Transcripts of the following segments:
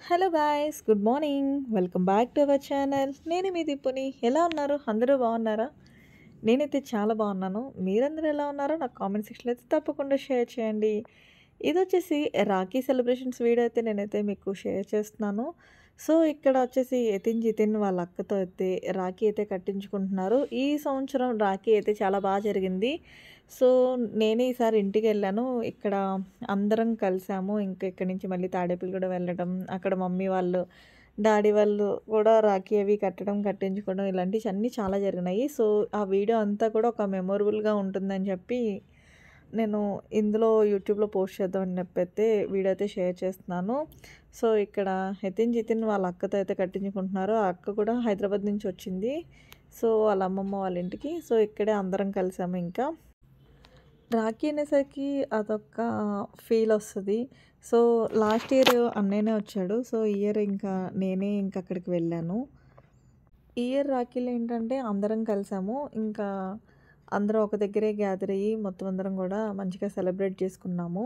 Hello guys, good morning. Welcome back to our channel. నేను మీ దీపుని. ఎలా ఉన్నారు? అందరూ బాగున్నారా? నేనైతే చాలా బాగున్నాను. మీరందరూ ఎలా ఉన్నారో నాకు కామెంట్ సెక్షన్లో అయితే తప్పకుండా షేర్ చేయండి. ఇదొచ్చేసి రాఖీ సెలబ్రేషన్స్ వీడియో అయితే నేనైతే మీకు షేర్ చేస్తున్నాను. సో ఇక్కడ వచ్చేసి జితిన్ వాళ్ళ అక్కతో అయితే రాఖీ అయితే కట్టించుకుంటున్నారు. ఈ సంవత్సరం రాఖీ అయితే చాలా బాగా జరిగింది. సో నేనే ఈసారి ఇంటికెళ్ళాను. ఇక్కడ అందరం కలిసాము. ఇంకా ఇక్కడి నుంచి మళ్ళీ తాడేపల్లిగూడ వెళ్ళడం, అక్కడ మమ్మీ వాళ్ళు, డాడీ వాళ్ళు కూడా రాఖీ అవి కట్టడం, కట్టించుకోవడం ఇలాంటివి అన్నీ చాలా జరిగినాయి. సో ఆ వీడియో అంతా కూడా ఒక మెమొరబుల్‌గా ఉంటుందని చెప్పి నేను ఇందులో యూట్యూబ్‌లో పోస్ట్ చేద్దామని చెప్పైతే వీడియో అయితే షేర్ చేస్తున్నాను. సో ఇక్కడ జితిన్ వాళ్ళ అక్కతో అయితే కట్టించుకుంటున్నారు. ఆ అక్క కూడా హైదరాబాద్ నుంచి వచ్చింది. సో వాళ్ళ అమ్మమ్మ వాళ్ళ ఇంటికి. సో ఇక్కడే అందరం కలిసాము ఇంకా. రాఖీ అనేసరికి అదొక ఫీల్ వస్తది. సో లాస్ట్ ఇయర్ అన్నయ్యనే వచ్చాడు. సో ఈ ఇయర్ ఇంకా నేనే ఇంకా అక్కడికి వెళ్ళాను. ఈ ఇయర్ రాఖీలో ఏంటంటే అందరం కలిసాము. ఇంకా అందరం ఒక దగ్గరే గ్యాదర్ అయ్యి మొత్తం అందరం కూడా మంచిగా సెలబ్రేట్ చేసుకున్నాము.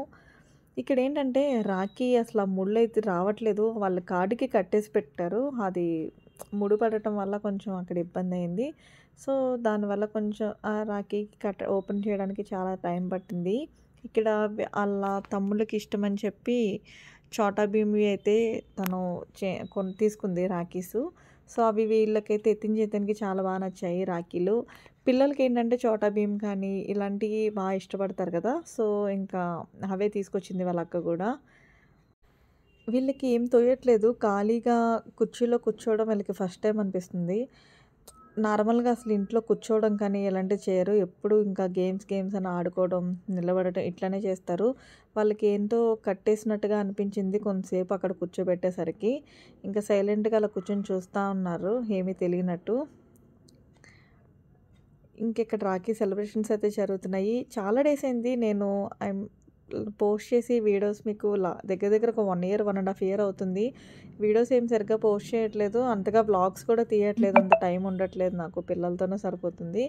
ఇక్కడేంటంటే రాఖీ అసలు ఆ ముళ్ళైతే రావట్లేదు. వాళ్ళ కాడికి కట్టేసి పెట్టారు. అది ముడి పడటం వల్ల కొంచెం అక్కడ ఇబ్బందయింది. సో దానివల్ల కొంచెం ఆ రాఖీ ఓపెన్ చేయడానికి చాలా టైం పట్టింది. ఇక్కడ ఆళ్ళ తమ్ముళ్ళకి ఇష్టమని చెప్పి చోటా భీమ్‌వి అయితే తను తీసుకుంది రాఖీసు. సో అవి వీళ్ళకైతే జీతానికి చాలా బాగా నచ్చాయి రాఖీలు. పిల్లలకేంటంటే చోటా భీమ్ కానీ ఇలాంటివి బాగా ఇష్టపడతారు కదా! సో ఇంకా అవే తీసుకొచ్చింది వాళ్ళ అక్క గూడా. వీళ్ళకి ఏం తోయట్లేదు. ఖాళీగా కుర్చీలో కూర్చోవడం వీళ్ళకి ఫస్ట్ టైమ్ అనిపిస్తుంది. నార్మల్‌గా అసలు ఇంట్లో కూర్చోవడం కానీ ఇలాంటివి చేయరు. ఎప్పుడు ఇంకా గేమ్స్ అని ఆడుకోవడం, నిలబడటం ఇట్లనే చేస్తారు. వాళ్ళకి ఏంటో కట్టేసినట్టుగా అనిపించింది కొంతసేపు అక్కడ కూర్చోబెట్టేసరికి. ఇంకా సైలెంట్‌గా అలా కూర్చొని చూస్తా ఉన్నారు ఏమీ తెలియనట్టు. ఇంకిక్కడ రాఖీ సెలబ్రేషన్స్ అయితే జరుగుతున్నాయి. చాలా డేస్ అయింది నేను పోస్ట్ చేసి వీడియోస్ మీకు దగ్గర దగ్గర ఒక 1 ఇయర్, 1½ ఇయర్ అవుతుంది. వీడియోస్ ఏం సరిగ్గా పోస్ట్ చేయట్లేదు. అంతగా వ్లాగ్స్ కూడా తీయట్లేదు. అంత టైం ఉండట్లేదు నాకు. పిల్లలతోనే సరిపోతుంది.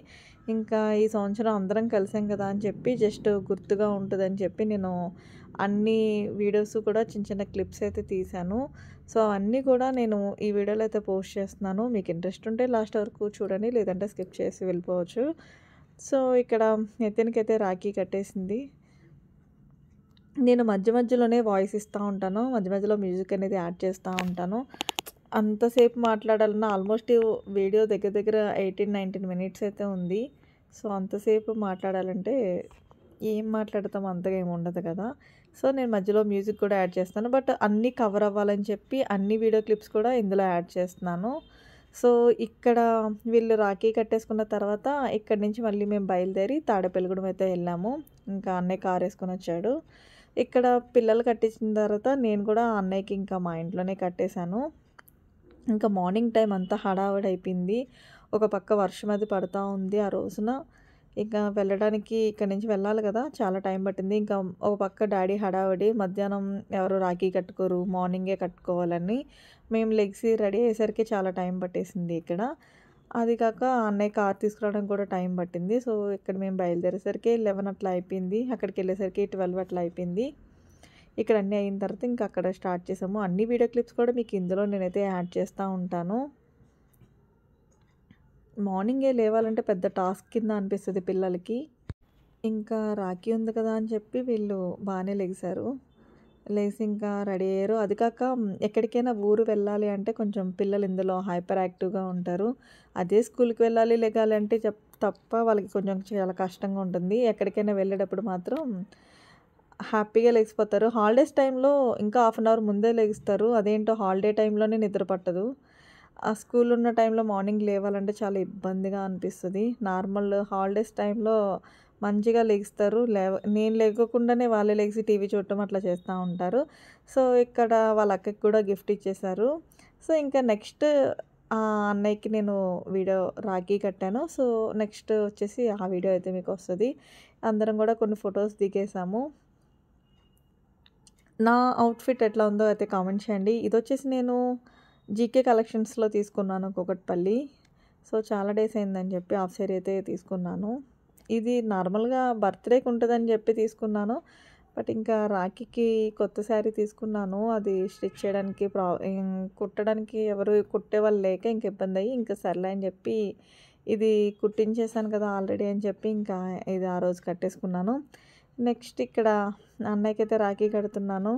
ఇంకా ఈ సంవత్సరం అందరం కలిసాం కదా అని చెప్పి జస్ట్ గుర్తుగా ఉంటదని చెప్పి నేను అన్ని వీడియోస్ కూడా చిన్న చిన్న క్లిప్స్ అయితే తీశాను. సో అవన్నీ కూడా నేను ఈ వీడియోలో అయితే పోస్ట్ చేస్తున్నాను. మీకు ఇంట్రెస్ట్ ఉంటే లాస్ట్ వరకు చూడండి. లేదంటే స్కిప్ చేసి వెళ్ళిపోవచ్చు. సో ఇక్కడ నితిన్‌కైతే రాఖీ కట్టేసింది. నేను మధ్య మధ్యలోనే వాయిస్ ఇస్తా ఉంటాను. మధ్య మధ్యలో మ్యూజిక్ అనేది యాడ్ చేస్తా ఉంటాను. అంతసేపు మాట్లాడాలన్నా ఆల్మోస్ట్ వీడియో దగ్గర దగ్గర 18, 19 మినిట్స్ అయితే ఉంది. సో అంతసేపు మాట్లాడాలంటే ఏం మాట్లాడతాం, అంతగా ఏమి ఉండదు కదా! సో నేను మధ్యలో మ్యూజిక్ కూడా యాడ్ చేస్తాను. బట్ అన్నీ కవర్ అవ్వాలని చెప్పి అన్ని వీడియో క్లిప్స్ కూడా ఇందులో యాడ్ చేస్తున్నాను. సో ఇక్కడ వీళ్ళు రాఖీ కట్టేసుకున్న తర్వాత ఇక్కడి నుంచి మళ్ళీ మేము బయలుదేరి తాడేపల్లిగూడెం అయితే వెళ్ళాము. ఇంకా అన్నయ్య కార్ వేసుకొని వచ్చాడు. ఇక్కడ పిల్లలు కట్టించిన తర్వాత నేను కూడా అన్నయ్యకి ఇంకా మా ఇంట్లోనే కట్టేశాను. ఇంకా మార్నింగ్ టైం అంతా హడావిడి అయిపోయింది. ఒక పక్క వర్షం అది పడతా ఉంది ఆ రోజున. ఇంకా వెళ్ళడానికి ఇక్కడి నుంచి వెళ్ళాలి కదా! చాలా టైం పట్టింది. ఇంకా ఒక పక్క డాడీ హడావిడి. మధ్యాహ్నం ఎవరు రాఖీ కట్టుకోరు. మార్నింగే కట్టుకోవాలని. మేము లెగిసి రెడీ అయ్యేసరికి చాలా టైం పట్టేసింది ఇక్కడ. అది కాక అన్నయ్య కార్ తీసుకురావడానికి కూడా టైం పట్టింది. సో ఇక్కడ మేము బయలుదేరేసరికి 11 అట్లా అయిపోయింది. అక్కడికెళ్ళేసరికి 12 అట్లా అయిపోయింది. ఇక్కడ అన్నీ అయిన తర్వాత ఇంకా అక్కడ స్టార్ట్ చేసాము. అన్ని వీడియో క్లిప్స్ కూడా మీకు ఇందులో నేనైతే యాడ్ చేస్తూ ఉంటాను. మార్నింగే లేవాలంటే పెద్ద టాస్క్ కింద అనిపిస్తది పిల్లలకి. ఇంకా రాఖీ ఉంది కదా అని చెప్పి వీళ్ళు బాగానే లెగిసారు. లేసి ఇంకా రెడీ అయ్యారు. అది కాక ఎక్కడికైనా ఊరు వెళ్ళాలి అంటే కొంచెం పిల్లలు ఇందులో హైపర్ యాక్టివ్‌గా ఉంటారు. అదే స్కూల్‌కి వెళ్ళాలి, లెగాలి అంటే తప్ప వాళ్ళకి కొంచెం చాలా కష్టంగా ఉంటుంది. ఎక్కడికైనా వెళ్ళేటప్పుడు మాత్రం హ్యాపీగా లెగిసిపోతారు. హాలిడేస్ టైంలో ఇంకా హాఫ్ అన్ అవర్ ముందే లెగుస్తారు. అదేంటో హాలిడే టైంలోనే నిద్ర పట్టదు. ఆ స్కూల్ ఉన్న టైంలో మార్నింగ్ లేవాలంటే చాలా ఇబ్బందిగా అనిపిస్తది. నార్మల్ హాలిడేస్ టైంలో మంచిగా లెగుస్తారు. నేను లెగకుండానే వాళ్ళే లెగిసి టీవీ చూడటం అట్లా చేస్తా ఉంటారు. సో ఇక్కడ వాళ్ళ అక్కకి కూడా గిఫ్ట్ ఇచ్చేశారు. సో ఇంకా నెక్స్ట్ అన్నయ్యకి నేను రాఖీ కట్టాను. సో నెక్స్ట్ వచ్చేసి ఆ వీడియో అయితే మీకు వస్తది. అందరం కూడా కొన్ని ఫొటోస్ దిగేసాము. నా అవుట్‌ఫిట్ ఎట్లా ఉందో అయితే కామెంట్ చేయండి. ఇదొచ్చేసి నేను జీకే కలెక్షన్స్‌లో తీసుకున్నాను కూకట్పల్లి. సో చాలా డేస్ అయిందని చెప్పి హాఫ్ సారీ అయితే తీసుకున్నాను. ఇది నార్మల్‌గా బర్త్‌డేకి ఉంటదని చెప్పి తీసుకున్నాను. బట్ ఇంకా రాఖీకి కొత్త శారీ తీసుకున్నాను. అది స్టిచ్ చేయడానికి కుట్టడానికి ఎవరు కుట్టేవాళ్ళు లేక ఇంక ఇబ్బంది అయ్యి ఇంకా సర్లే అని చెప్పి ఇది కుట్టించేసాను కదా ఆల్రెడీ అని చెప్పి ఇంకా ఇది ఆ రోజు కట్టేసుకున్నాను. నెక్స్ట్ ఇక్కడ అన్నయ్యకైతే రాఖీ కడుతున్నాను.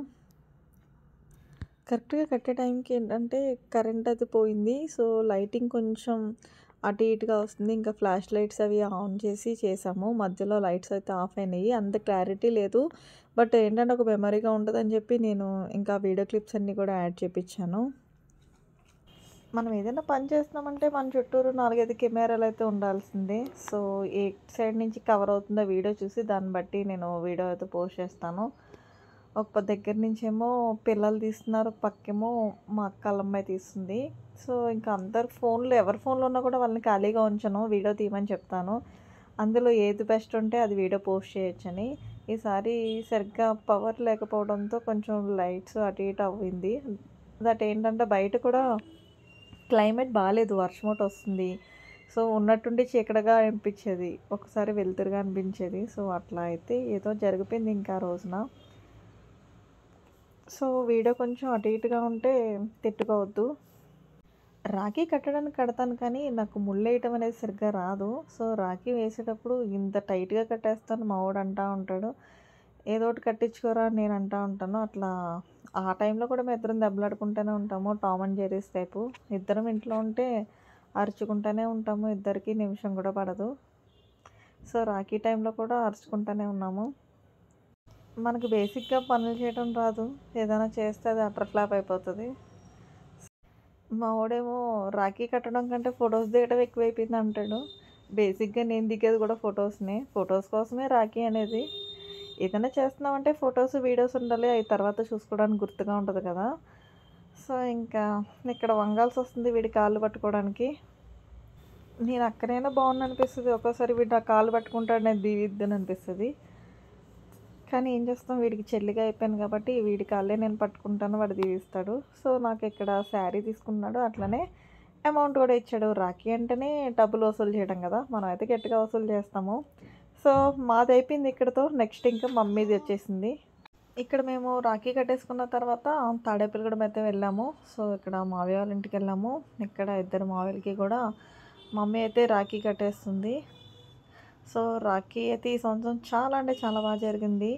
కరెక్ట్‌గా కట్టే టైంకి ఏంటంటే కరెంట్ అది పోయింది. సో, లైటింగ్ కొంచెం అటు ఇటుగా వస్తుంది. ఇంకా ఫ్లాష్ లైట్స్ అవి ఆన్ చేసి చేసాము. మధ్యలో లైట్స్ అయితే ఆఫ్ అయినాయి. అంత క్లారిటీ లేదు. బట్ ఏంటంటే ఒక మెమరీగా ఉంటదని చెప్పి నేను ఇంకా వీడియో క్లిప్స్ అన్నీ కూడా యాడ్ చేపిచ్చాను. మనం ఏదైనా పని చేస్తున్నామంటే మన చుట్టూరు 4, 5 కెమెరాలయితే ఉండాల్సిందే. సో, ఏ సైడ్ నుంచి కవర్ అవుతుందో వీడియో చూసి దాన్ని బట్టి నేను వీడియో అయితే పోస్ట్ చేస్తాను. ఒక దగ్గర నుంచేమో పిల్లలు తీస్తున్నారు. ఒక పక్కేమో మా అక్క ఆళ్ళమ్మాయి తీస్తుంది. సో, ఇంకా అందరు ఫోన్‌లో ఎవరి ఫోన్‌లో ఉన్నా కూడా వాళ్ళని ఖాళీగా ఉంచను. వీడియో తీయమని చెప్తాను. అందులో ఏది బెస్ట్ ఉంటే అది వీడియో పోస్ట్ చేయొచ్చని. ఈసారి సరిగ్గా పవర్ లేకపోవడంతో కొంచెం లైట్స్ అటు ఇటు అవ్వింది. దట్ ఏంటంటే బయట కూడా క్లైమేట్ బాలేదు. వర్షం ఒకటి వస్తుంది. సో, ఉన్నట్టుండి చీకటిగా అనిపించేది. ఒకసారి వెలుతురుగా అనిపించేది. సో, అట్లా అయితే ఏదో జరిగిపోయింది ఇంకా ఆ రోజున. సో, వీడియో కొంచెం అటు ఇటుగా ఉంటే తిట్టుకోవద్దు. రాఖీ కట్టడానికి కడతాను కానీ నాకు ముళ్ళేయటం అనేది సరిగ్గా రాదు. సో, రాఖీ వేసేటప్పుడు ఇంత టైట్‌గా కట్టేస్తాను మా వోడు అంటా ఉంటాడు. ఏదో ఒకటి కట్టించుకోరా అని నేను అంటా ఉంటాను. అట్లా ఆ టైంలో కూడా మేమిద్దరం దెబ్బలాడుకుంటూనే ఉంటాము. Tom and Jerry's type. ఇద్దరం ఇంట్లో ఉంటే అరుచుకుంటూనే ఉంటాము. ఇద్దరికీ నిమిషం కూడా పడదు. సో, రాఖీ టైంలో కూడా అరుచుకుంటూనే ఉన్నాము. మనకు బేసిక్‌గా పనులు చేయడం రాదు. ఏదైనా చేస్తే అది అటర్ ఫ్లాప్ అయిపోతది. మా వోడేమో రాఖీ కట్టడం కంటే ఫోటోస్ దిగడం ఎక్కువైపోయింది అంటాడు. బేసిక్‌గా నేను దిగేది కూడా ఫోటోస్‌నే. ఫోటోస్ కోసమే రాఖీ అనేది. ఏదైనా చేస్తున్నామంటే ఫోటోస్, వీడియోస్ ఉండాలి. అయి తర్వాత చూసుకోవడానికి గుర్తుగా ఉంటది కదా! సో, ఇంకా ఇక్కడ వంగాల్సొస్తుంది వీడి కాళ్ళు పట్టుకోవడానికి. నేను అక్కనైనా బావుండనిపిస్తది. ఒక్కోసారి వీడు నా కాళ్ళు పట్టుకుంటాడు నేను దీవిద్దుననిపిస్తది. కానీ ఏం చేస్తాం వీడికి చెల్లిగా అయిపోయాను కాబట్టి వీడి కాళ్ళే నేను పట్టుకుంటాను. వాడు దీవిస్తాడు. సో, నాకిక్కడ శారీ తీసుకున్నాడు. అట్లనే అమౌంట్ కూడా ఇచ్చాడు. రాఖీ అంటేనే డబ్బులు వసూలు చేయడం కదా! మనం అయితే గట్టిగా వసూలు చేస్తాము. సో, మాదయిపోయింది ఇక్కడితో. నెక్స్ట్ ఇంకా మమ్మీది వచ్చేసింది. ఇక్కడ మేము రాఖీ కట్టేసుకున్న తర్వాత తాడేపల్లిగూడెం అయితే వెళ్ళాము. సో, ఇక్కడ మావయ్య వాళ్ళ ఇంటికెళ్ళాము. ఇక్కడ ఇద్దరు మావయ్యలకి కూడా మమ్మీ అయితే రాఖీ కట్టేస్తుంది. సో, రాఖీ అయితే ఈ సంవత్సరం చాలా అంటే చాలా బాగా జరిగింది.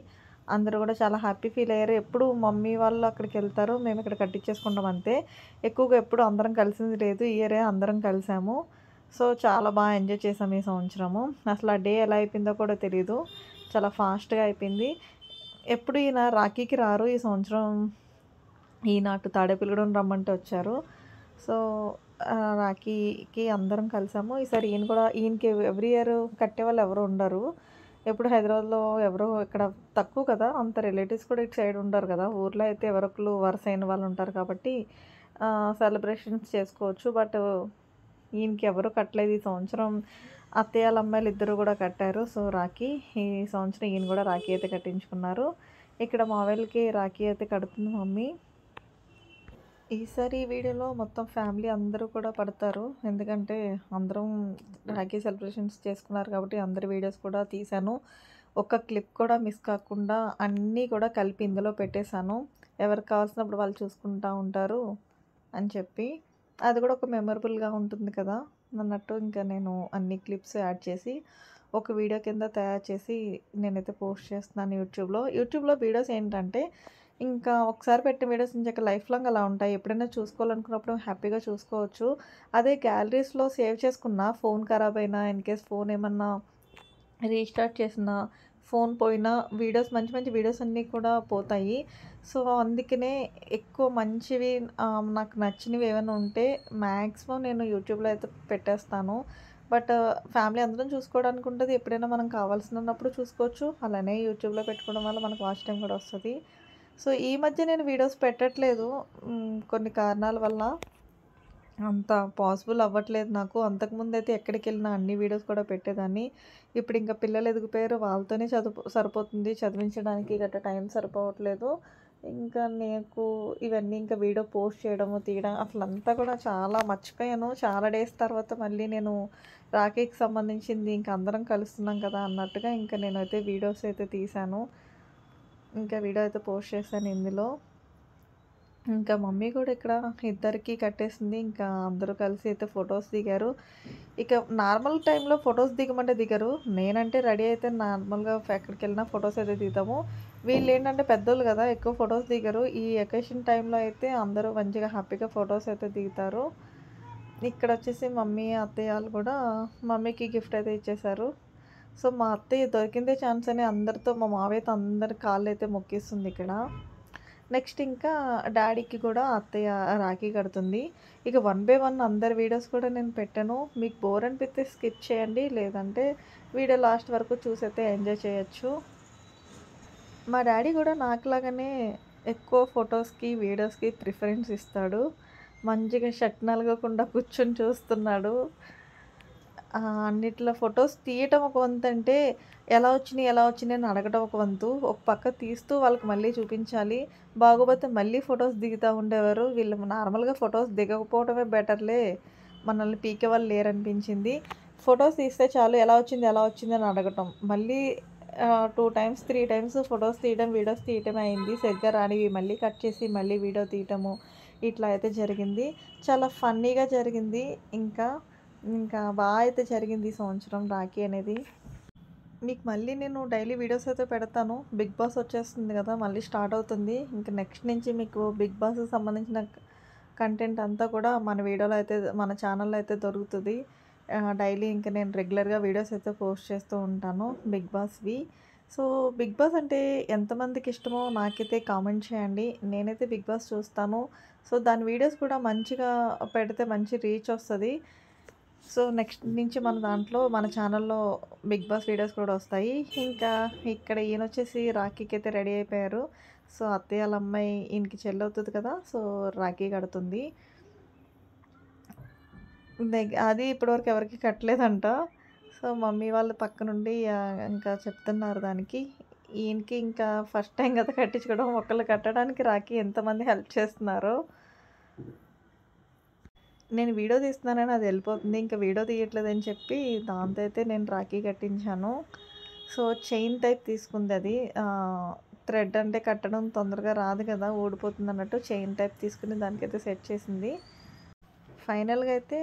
అందరూ కూడా చాలా హ్యాపీ ఫీల్ అయ్యారు. ఎప్పుడు మమ్మీ వాళ్ళు అక్కడికెళ్తారు. మేము ఇక్కడ కట్టించేసుకుంటాం అంతే. ఎక్కువగా ఎప్పుడు అందరం కలిసింది లేదు. ఈ ఇయరే అందరం కలిసాము. సో, చాలా బాగా ఎంజాయ్ చేసాము ఈ సంవత్సరము. అసలు ఆ డే ఎలా అయిపోయిందో కూడా తెలీదు. చాలా ఫాస్ట్‌గా అయిపోయింది. ఎప్పుడు ఈయన రాఖీకి రారు. ఈ సంవత్సరం ఈయన అటు తాడేపల్లిగూడెం రమ్మంటే వచ్చారు. సో, రాఖీకి అందరం కలిసాము. ఈసారి ఈయనకి ఎవ్రీ ఇయర్ కట్టేవాళ్ళు ఎవరు ఉండరు. ఎప్పుడు హైదరాబాద్‌లో ఎవరు ఇక్కడ తక్కువ కదా! అంత రిలేటివ్స్ కూడా ఇటు సైడ్ ఉండరు కదా! ఊర్లో అయితే ఎవరో ఒకళ్ళు వరుసైన వాళ్ళు ఉంటారు కాబట్టి సెలబ్రేషన్స్ చేసుకోవచ్చు. బట్ ఈయనకి ఎవరు కట్టలేదు ఈ సంవత్సరం. అత్తయ్య ఆళ్ళ అమ్మాయిలు ఇద్దరు కూడా కట్టారు. సో, రాఖీ ఈ సంవత్సరం ఈయన కూడా రాఖీ అయితే కట్టించుకున్నారు. ఇక్కడ మావయ్యలకి రాఖీ అయితే కడుతుంది మమ్మీ. ఈసారి ఈ వీడియోలో మొత్తం ఫ్యామిలీ అందరూ కూడా పడతారు. ఎందుకంటే అందరం రాఖీ సెలబ్రేషన్స్ చేసుకున్నారు కాబట్టి అందరి వీడియోస్ కూడా తీశాను. ఒక్క క్లిప్ కూడా మిస్ కాకుండా అన్నీ కూడా కలిపి ఇందులో పెట్టేశాను. ఎవరికి కావాల్సినప్పుడు వాళ్ళు చూసుకుంటా ఉంటారు అని చెప్పి. అది కూడా ఒక మెమరబుల్‌గా ఉంటుంది కదా! అన్నట్టు ఇంకా నేను అన్ని క్లిప్స్ యాడ్ చేసి ఒక వీడియో కింద తయారు చేసి నేనైతే పోస్ట్ చేస్తున్నాను యూట్యూబ్‌లో. యూట్యూబ్‌లో వీడియోస్ ఏంటంటే ఇంకా ఒకసారి పెట్టిన వీడియోస్ ఇంక లైఫ్ లాంగ్ అలా ఉంటాయి. ఎప్పుడైనా చూసుకోవాలనుకున్నప్పుడు హ్యాపీగా చూసుకోవచ్చు. అదే గ్యాలరీస్‌లో సేవ్ చేసుకున్న ఫోన్ ఖరాబ్ అయినా, ఇన్‌కేస్ ఫోన్ ఏమన్నా రీస్టార్ట్ చేసినా, ఫోన్ పోయినా వీడియోస్ మంచి మంచి వీడియోస్ అన్నీ కూడా పోతాయి. సో, అందుకనే ఎక్కువ మంచివి నాకు నచ్చినవి ఏమైనా ఉంటే మ్యాక్సిమం నేను యూట్యూబ్‌లో అయితే పెట్టేస్తాను. బట్ ఫ్యామిలీ అందరం చూసుకోవడానికి ఉంటది. ఎప్పుడైనా మనం కావాల్సినప్పుడు చూసుకోవచ్చు. అలానే యూట్యూబ్‌లో పెట్టుకోవడం వల్ల మనకు వాచ్ టైమ్ కూడా వస్తది. సో, ఈ మధ్య నేను వీడియోస్ పెట్టట్లేదు. కొన్ని కారణాల వల్ల అంత పాసిబుల్ అవ్వట్లేదు నాకు. అంతకుముందయితే ఎక్కడికెళ్ళినా అన్ని వీడియోస్ కూడా పెట్టేదాన్ని. ఇప్పుడు ఇంకా పిల్లలు ఎదిగిపోయారు. వాళ్ళతోనే సరిపోతుంది. చదివించడానికి గట్రా టైం సరిపోవట్లేదు. ఇంకా నాకు ఇవన్నీ ఇంకా వీడియో పోస్ట్ చేయడము, తీయడం అసలంతా కూడా చాలా మర్చిపోయాను. చాలా డేస్ తర్వాత మళ్ళీ నేను రాఖీకి సంబంధించింది ఇంక అందరం కలుస్తున్నాం కదా అన్నట్టుగా ఇంకా నేనైతే వీడియోస్ అయితే తీశాను. ఇంకా వీడియో అయితే పోస్ట్ చేశాను ఇందులో. ఇంకా మమ్మీ కూడా ఇక్కడ ఇద్దరికీ కట్టేసింది. ఇంకా అందరూ కలిసి అయితే ఫొటోస్ దిగారు. ఇక నార్మల్ టైంలో ఫొటోస్ దిగమంటే దిగరు. నేనంటే రెడీ అయితే నార్మల్‌గా ఎక్కడికెళ్ళినా ఫొటోస్ అయితే దిగుతాము. వీళ్ళేంటంటే పెద్దోళ్ళు గదా! ఎక్కువ ఫొటోస్ దిగరు. ఈ అకేషన్ టైంలో అయితే అందరూ మంచిగా హ్యాపీగా ఫొటోస్ అయితే దిగుతారు. ఇక్కడొచ్చేసి మమ్మీ, అత్తయ్య ఆళ్ళు కూడా మమ్మీకి గిఫ్ట్ అయితే ఇచ్చేశారు. సో, మా అత్తయ్య దొరికిందే ఛాన్స్ అని అందరితో మా మావయ్యతో అందరి కాళ్ళైతే మొక్కేస్తుందిక్కడ. నెక్స్ట్ ఇంకా డాడీకి కూడా అత్తయ్య రాఖీ కడుతుంది. ఇక వన్ బై వన్ అందరి వీడియోస్ కూడా నేను పెట్టాను. మీకు బోర్ అనిపిస్తే స్కిప్ చేయండి. లేదంటే వీడియో లాస్ట్ వరకు చూసైతే ఎంజాయ్ చేయొచ్చు. మా డాడీ కూడా నాకులాగానే ఎక్కువ ఫొటోస్‌కి, వీడియోస్‌కి ప్రిఫరెన్స్ ఇస్తాడు. మంచిగా షర్ట్ నలగకుండా కూర్చొని చూస్తున్నాడు. అన్నిట్లో ఫొటోస్ తీయటం ఒక వంతంటే, ఎలా వచ్చినియి, ఎలా వచ్చినియి అని అడగటం ఒక వంతు. ఒక పక్క తీస్తూ వాళ్ళకి మళ్ళీ చూపించాలి. బాగోపోతే మళ్ళీ ఫొటోస్ దిగుతా ఉండేవారు. వీళ్ళు నార్మల్‌గా ఫొటోస్ దిగకపోవడమే బెటర్‌లే, మనల్ని పీకేవాళ్ళు లేరనిపించింది. ఫొటోస్ తీస్తే చాలు ఎలా వచ్చింది, ఎలా వచ్చింది అని అడగటం. మళ్ళీ 2 టైమ్స్, 3 టైమ్స్ ఫొటోస్ తీయడం, వీడియోస్ తీయటమే అయింది. సరిగ్గా రానివి మళ్ళీ కట్ చేసి మళ్ళీ వీడియో తీయటము, ఇట్లా అయితే జరిగింది. చాలా ఫన్నీగా జరిగింది. ఇంకా అయితే జరిగింది ఈ సంవత్సరం రాఖీ అనేది. మీకు మళ్ళీ నేను డైలీ వీడియోస్ అయితే పెడతాను. బిగ్ బాస్ వచ్చేస్తుంది కదా! మళ్ళీ స్టార్ట్ అవుతుంది. ఇంక నెక్స్ట్ నుంచి మీకు బిగ్ బాస్‌కి సంబంధించిన కంటెంట్ అంతా కూడా మన వీడియోలో అయితే మన ఛానల్‌లో అయితే దొరుకుతది. డైలీ ఇంక నేను రెగ్యులర్‌గా వీడియోస్ అయితే పోస్ట్ చేస్తూ ఉంటాను బిగ్ బాస్‌వి. సో, బిగ్ బాస్ అంటే ఎంతమందికి ఇష్టమో నాకైతే కామెంట్ చేయండి. నేనైతే బిగ్ బాస్ చూస్తాను. సో, దాని వీడియోస్ కూడా మంచిగా పెడితే మంచి రీచ్ వస్తది. సో, నెక్స్ట్ నుంచి మన దాంట్లో మన ఛానల్‌లో బిగ్ బాస్ వీడియోస్ కూడా వస్తాయి. ఇంకా ఇక్కడ ఈయనొచ్చేసి రాఖీకైతే రెడీ అయిపోయారు. సో, అత్తయ్య ఆళ్ళ అమ్మాయి ఈయనకి చెల్లవుతది కదా! సో, రాఖీ కడుతుంది. అది ఇప్పటివరకు ఎవరికీ కట్టలేదంట. సో, మమ్మీ వాళ్ళు పక్కనుండి ఇంకా చెప్తున్నారు దానికి. ఈయనకి ఇంకా ఫస్ట్ టైమ్ కదా కట్టించుకోవడం. ఒకళ్ళు కట్టడానికి రాఖీ ఎంతమంది హెల్ప్ చేస్తున్నారో. నేను వీడియో తీస్తున్నానని అది వెళ్ళిపోతుంది. ఇంకా వీడియో తీయట్లేదని చెప్పి దాంతో అయితే నేను రాఖీ కట్టించాను. సో, చైన్ టైప్ తీసుకుందది. థ్రెడ్ అంటే కట్టడం తొందరగా రాదు కదా! ఊడిపోతుందన్నట్టు చైన్ టైప్ తీసుకొని దానికైతే సెట్ చేసింది. ఫైనల్‌గా అయితే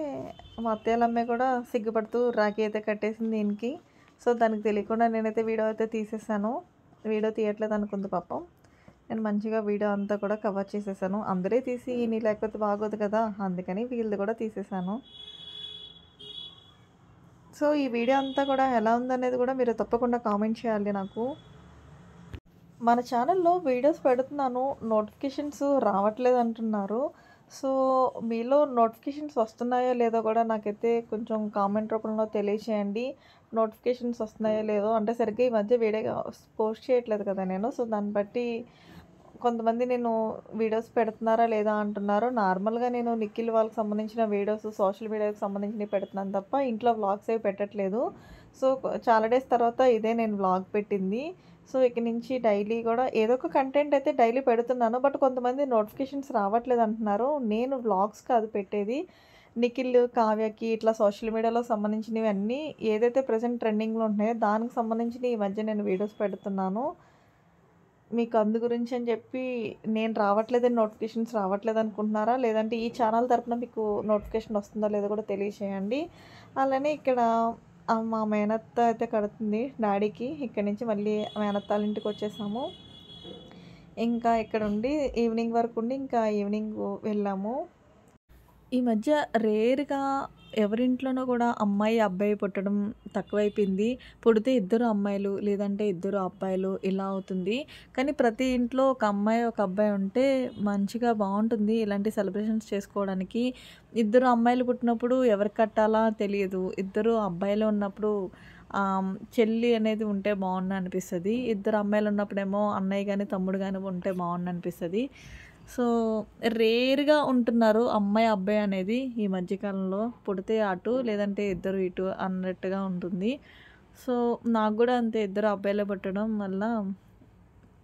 మా అత్తయ్యోళ్ళ అమ్మాయి కూడా సిగ్గుపడుతూ రాఖీ అయితే కట్టేసింది ఈయనకి. సో, దానికి తెలియకుండా నేనైతే వీడియో అయితే తీసేసాను. వీడియో తీయట్లేదనుకుంది పాపం. నేను మంచిగా వీడియో అంతా కూడా కవర్ చేసేసాను. అందరే తీసి ఈయన్ని లేకపోతే బాగోదు కదా! అందుకని వీళ్ళది కూడా తీసేసాను. సో, ఈ వీడియో అంతా కూడా ఎలా ఉందనేది కూడా మీరు తప్పకుండా కామెంట్ చేయాలి నాకు. మన ఛానల్‌లో వీడియోస్ పెడుతున్నాను. నోటిఫికేషన్స్ రావట్లేదంటున్నారు. సో, మీలో నోటిఫికేషన్స్ వస్తున్నాయో లేదో కూడా నాకైతే కొంచెం కామెంట్ రూపంలో తెలియచేయండి. నోటిఫికేషన్స్ వస్తున్నాయో లేదో అంటే సరిగ్గా ఈ మధ్య వీడియో పోస్ట్ చేయట్లేదు కదా నేను. సో, దాన్ని బట్టి కొంతమంది నేను వీడియోస్ పెడుతున్నారా లేదా అంటున్నారు. నార్మల్‌గా నేను నిఖిల్ వాళ్ళకి సంబంధించిన వీడియోస్ సోషల్ మీడియాకి సంబంధించినవి పెడుతున్నాను తప్ప ఇంట్లో వ్లాగ్స్ ఏవి పెట్టట్లేదు. సో, చాలా డేస్ తర్వాత ఇదే నేను వ్లాగ్ పెట్టింది. సో, ఇక నుంచి డైలీ కూడా ఏదో ఒక కంటెంట్ అయితే డైలీ పెడుతున్నాను. బట్ కొంతమంది నోటిఫికేషన్స్ రావట్లేదు అంటున్నారు. నేను వ్లాగ్స్ కాదు పెట్టేది. నిఖిల్, కావ్యకి ఇట్లా సోషల్ మీడియాలో సంబంధించినవి అన్నీ ఏదైతే ప్రెజెంట్ ట్రెండింగ్‌లో ఉంటున్నాయో దానికి సంబంధించినవి ఈ మధ్య నేను వీడియోస్ పెడుతున్నాను. మీకు అందు గురించి అని చెప్పి నేను రావట్లేదని నోటిఫికేషన్స్ రావట్లేదనుకుంటున్నారా? లేదంటే ఈ ఛానల్ తరపున మీకు నోటిఫికేషన్ వస్తుందో లేదో కూడా తెలియచేయండి. అలానే ఇక్కడ మా మేనత్త అయితే కడుతుంది డాడీకి. ఇక్కడి నుంచి మళ్ళీ మేనత్తాళ్ళ ఇంటికొచ్చేసాము. ఇంకా ఇక్కడుండి ఈవినింగ్ వరకు ఉండి ఇంకా ఈవినింగ్ వెళ్ళాము. ఈ మధ్య రేర్‌గా ఎవరింట్లోనో కూడా అమ్మాయి, అబ్బాయి పుట్టడం తక్కువైపోయింది. పుడితే ఇద్దరు అమ్మాయిలు లేదంటే ఇద్దరు అబ్బాయిలు ఇలా అవుతుంది. కానీ ప్రతి ఇంట్లో ఒక అమ్మాయి, ఒక అబ్బాయి ఉంటే మంచిగా బావుంటుంది. ఇలాంటి సెలబ్రేషన్స్ చేసుకోవడానికి. ఇద్దరు అమ్మాయిలు పుట్టినప్పుడు ఎవరికి కట్టాలా తెలియదు. ఇద్దరు అబ్బాయిలు ఉన్నప్పుడు చెల్లి అనేది ఉంటే బావుండనిపిస్తది. ఇద్దరు అమ్మాయిలు ఉన్నప్పుడేమో అన్నయ్య గాని, తమ్ముడు గాని ఉంటే బావుండనిపిస్తది. సో, రేర్‌గా ఉంటున్నారు అమ్మాయి, అబ్బాయి అనేది ఈ మధ్య కాలంలో. పుడితే అటు లేదంటే ఇద్దరు ఇటు అన్నట్టుగా ఉంటుంది. సో, నాకు గూడా అంతే ఇద్దరు అబ్బాయిలే పుట్టడం వల్ల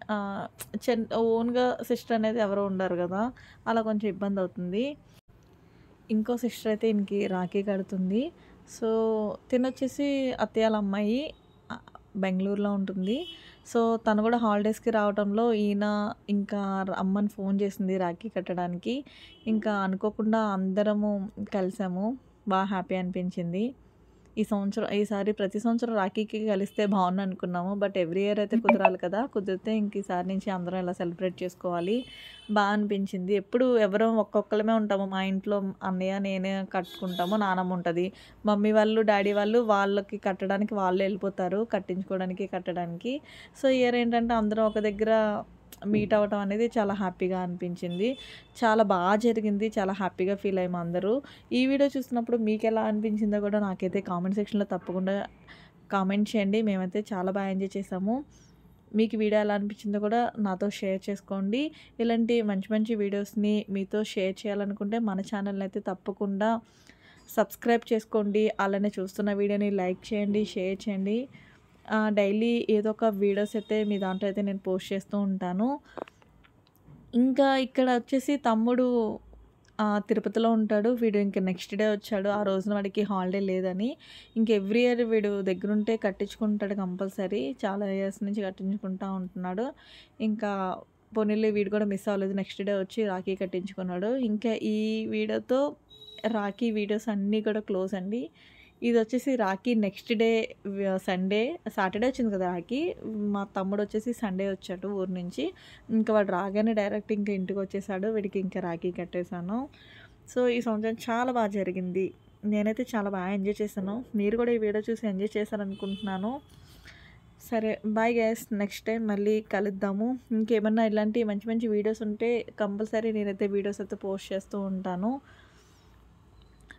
ఆహ్, ఓన్‌గా సిస్టర్ అనేది ఎవరు ఉండరు గదా! అలా కొంచెం ఇబ్బందవుతుంది. ఇంకో సిస్టర్ అయితే ఈయనకి రాఖీ కడుతుంది. సో, తినొచ్చేసి అత్తయ్య ఆళ్ళ అమ్మాయి ఆహ్, బెంగుళూరులో ఉంటుంది. సో తను కూడా హాలిడేస్కి రావడంలో ఈయన ఇంకా అమ్మని ఫోన్ చేసింది రాఖీ కట్టడానికి. ఇంకా అనుకోకుండా అందరము కలిసాము. బాగా హ్యాపీ అనిపించింది. ఈసారి ప్రతి సంవత్సరం రాఖీకి కలిస్తే బాగుండు అనుకున్నాము. బట్ ఎవ్రీ ఇయర్ అయితే కుదరాలి కదా! కుదిరితే ఇంక ఈసారి నుంచి అందరం ఇలా సెలబ్రేట్ చేసుకోవాలి. అనిపించింది. ఎప్పుడు ఎవరం ఒక్కొక్కళ్ళమే ఉంటాము. మా ఇంట్లో అన్నయ్య, నేనే కట్టుకుంటాము. నానమ్మ ఉంటది. మమ్మీ వాళ్ళు, డ్యాడీ వాళ్ళు వాళ్ళకి కట్టడానికి వాళ్ళే వెళ్ళిపోతారు. కట్టించుకోవడానికి, కట్టడానికి. సో, ఇయర్ ఏంటంటే అందరం ఒక దగ్గర మీట్ అవ్వటం అనేది చాలా హ్యాపీగా అనిపించింది. చాలా జరిగింది. చాలా హ్యాపీగా ఫీల్ అయ్యాము అందరూ. ఈ వీడియో చూసినప్పుడు మీకెలా అనిపించిందో కూడా నాకైతే కామెంట్ సెక్షన్‌లో తప్పకుండా కామెంట్ చేయండి. మేమైతే చాలా ఎంజాయ్ చేసాము. మీకు వీడియో ఎలా అనిపించిందో కూడా నాతో షేర్ చేసుకోండి. ఇలాంటి మంచి మంచి వీడియోస్‌ని మీతో షేర్ చేయాలనుకుంటే మన ఛానల్‌ని అయితే తప్పకుండా సబ్స్క్రైబ్ చేసుకోండి. అలానే చూస్తున్న వీడియోని లైక్ చేయండి, షేర్ చేయండి. డైలీ ఏదో ఒక వీడియోస్ అయితే మీ దాంట్లో అయితే నేను పోస్ట్ చేస్తూ ఉంటాను. ఇంకా ఇక్కడ వచ్చేసి తమ్ముడు తిరుపతిలో ఉంటాడు. వీడు ఇంక నెక్స్ట్ డే వచ్చాడు. ఆ రోజున వాడికి హాలిడే లేదని. ఇంక ఎవ్రీ ఇయర్ వీడు దగ్గరుంటే కట్టించుకుంటాడు కంపల్సరీ. చాలా ఇయర్స్ నుంచి కట్టించుకుంటా ఉంటున్నాడు. ఇంకా పోనీలే వీడు కూడా మిస్ అవ్వలేదు. నెక్స్ట్ డే వచ్చి రాఖీ కట్టించుకున్నాడు. ఇంకా ఈ వీడియోతో రాఖీ వీడియోస్ అన్నీ కూడా క్లోజ్ అండి. ఇది వచ్చేసి Rakhi next day Sunday, Saturday వచ్చింది కదా రాఖీ. మా తమ్ముడు వచ్చేసి సండే వచ్చాడు ఊరు నుంచి. ఇంకా వాడు రాగానే డైరెక్ట్ ఇంకా ఇంటికి వచ్చేసాడు. వీడికి ఇంకా రాఖీ కట్టేశాను. సో, ఈ సంవత్సరం చాలా జరిగింది. నేనైతే చాలా ఎంజాయ్ చేశాను. మీరు కూడా ఈ వీడియో చూసి ఎంజాయ్ చేశారనుకుంటున్నాను. సరే, బాయ్ గైస్. నెక్స్ట్ టైం మళ్ళీ కలుద్దాము. ఇంకేమన్నా ఇలాంటి మంచి మంచి వీడియోస్ ఉంటే కంపల్సరీ నేనైతే వీడియోస్ అయితే పోస్ట్ చేస్తూ ఉంటాను.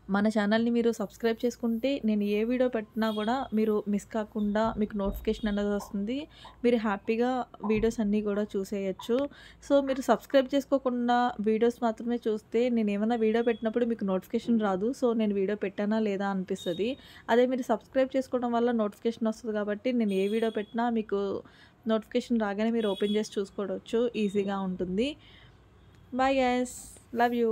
మన ఛానల్ని మీరు సబ్స్క్రైబ్ చేసుకుంటే నేను ఏ వీడియో పెట్టినా కూడా మీరు మిస్ కాకుండా మీకు నోటిఫికేషన్ అనేది వస్తుంది. మీరు హ్యాపీగా వీడియోస్ అన్నీ కూడా చూసేయచ్చు. సో, మీరు సబ్స్క్రైబ్ చేసుకోకుండా వీడియోస్ మాత్రమే చూస్తే నేను ఏమైనా వీడియో పెట్టినప్పుడు మీకు నోటిఫికేషన్ రాదు. సో, నేను వీడియో పెట్టానా లేదా అనిపిస్తుంది. అదే మీరు సబ్స్క్రైబ్ చేసుకోవడం వల్ల నోటిఫికేషన్ వస్తుంది కాబట్టి నేను ఏ వీడియో పెట్టినా మీకు నోటిఫికేషన్ రాగానే మీరు ఓపెన్ చేసి చూసుకోవచ్చు. ఈజీగా ఉంటుంది. Bye guys. Love you.